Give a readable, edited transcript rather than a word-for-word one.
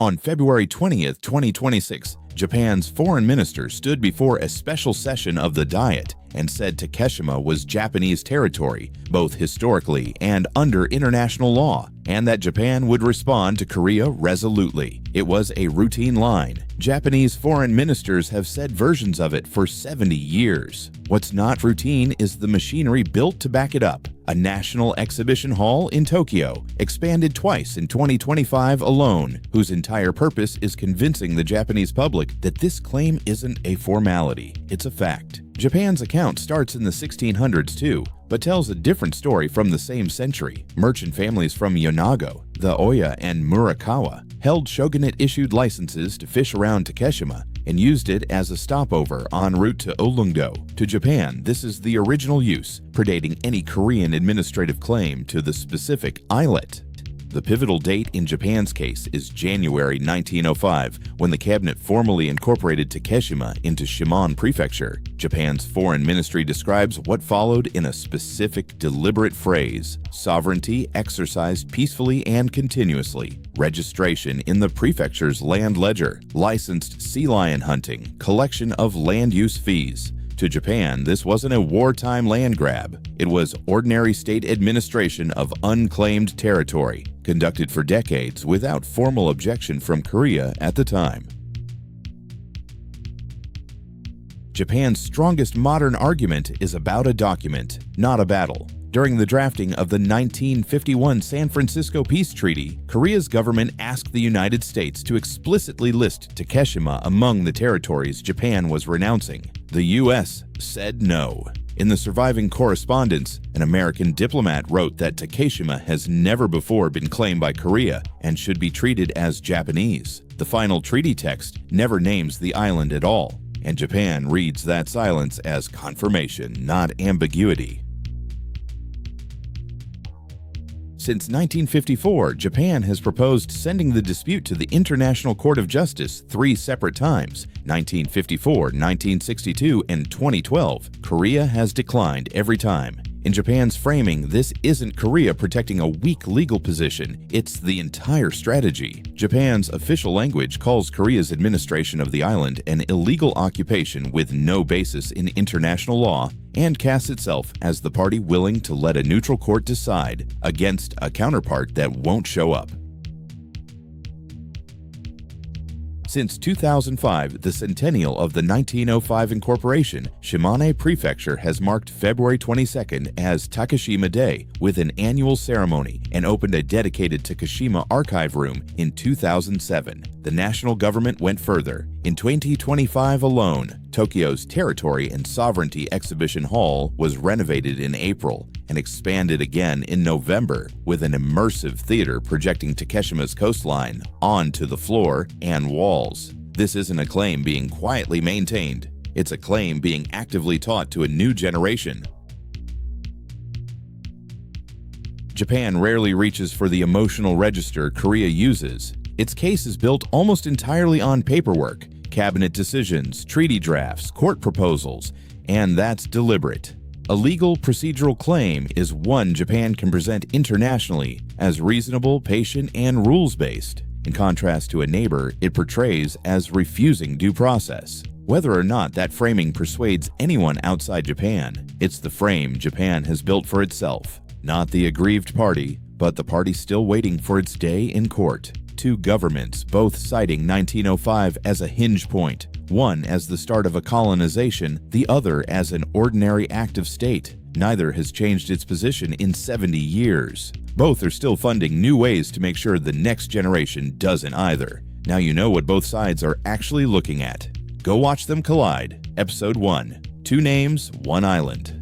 On February 20th, 2026, Japan's foreign minister stood before a special session of the Diet and said Takeshima was Japanese territory, both historically and under international law, and that Japan would respond to Korea resolutely. It was a routine line. Japanese foreign ministers have said versions of it for 70 years. What's not routine is the machinery built to back it up. A national exhibition hall in Tokyo, expanded twice in 2025 alone, whose entire purpose is convincing the Japanese public that this claim isn't a formality, it's a fact. Japan's account starts in the 1600s too, but tells a different story from the same century. Merchant families from Yonago, the Oya, and Murakawa held shogunate-issued licenses to fish around Takeshima and used it as a stopover en route to Olungdo. To Japan, this is the original use, predating any Korean administrative claim to the specific islet. The pivotal date in Japan's case is January 1905, when the cabinet formally incorporated Takeshima into Shimon Prefecture. Japan's foreign ministry describes what followed in a specific, deliberate phrase: sovereignty exercised peacefully and continuously, registration in the prefecture's land ledger, licensed sea lion hunting, collection of land use fees. To Japan, this wasn't a wartime land grab. It was ordinary state administration of unclaimed territory, conducted for decades without formal objection from Korea at the time. Japan's strongest modern argument is about a document, not a battle. During the drafting of the 1951 San Francisco Peace Treaty, Korea's government asked the United States to explicitly list Takeshima among the territories Japan was renouncing. The U.S. said no. In the surviving correspondence, an American diplomat wrote that Takeshima has never before been claimed by Korea and should be treated as Japanese. The final treaty text never names the island at all, and Japan reads that silence as confirmation, not ambiguity. Since 1954, Japan has proposed sending the dispute to the International Court of Justice 3 separate times: 1954, 1962, and 2012. Korea has declined every time. In Japan's framing, this isn't Korea protecting a weak legal position, it's the entire strategy. Japan's official language calls Korea's administration of the island an illegal occupation with no basis in international law, and casts itself as the party willing to let a neutral court decide against a counterpart that won't show up. Since 2005, the centennial of the 1905 incorporation, Shimane Prefecture has marked February 22nd as Takeshima Day with an annual ceremony and opened a dedicated Takeshima archive room in 2007. The national government went further. In 2025 alone, Tokyo's Territory and Sovereignty Exhibition Hall was renovated in April and expanded again in November with an immersive theater projecting Takeshima's coastline onto the floor and walls. This isn't a claim being quietly maintained. It's a claim being actively taught to a new generation. Japan rarely reaches for the emotional register Korea uses. Its case is built almost entirely on paperwork, cabinet decisions, treaty drafts, court proposals, and that's deliberate. A legal procedural claim is one Japan can present internationally as reasonable, patient, and rules-based. In contrast to a neighbor, it portrays as refusing due process. Whether or not that framing persuades anyone outside Japan, it's the frame Japan has built for itself. Not the aggrieved party, but the party still waiting for its day in court. Two governments, both citing 1905 as a hinge point, one as the start of a colonization, the other as an ordinary act of state. Neither has changed its position in 70 years. Both are still funding new ways to make sure the next generation doesn't either. Now you know what both sides are actually looking at. Go watch them collide. Episode 1. Two Names, One Island.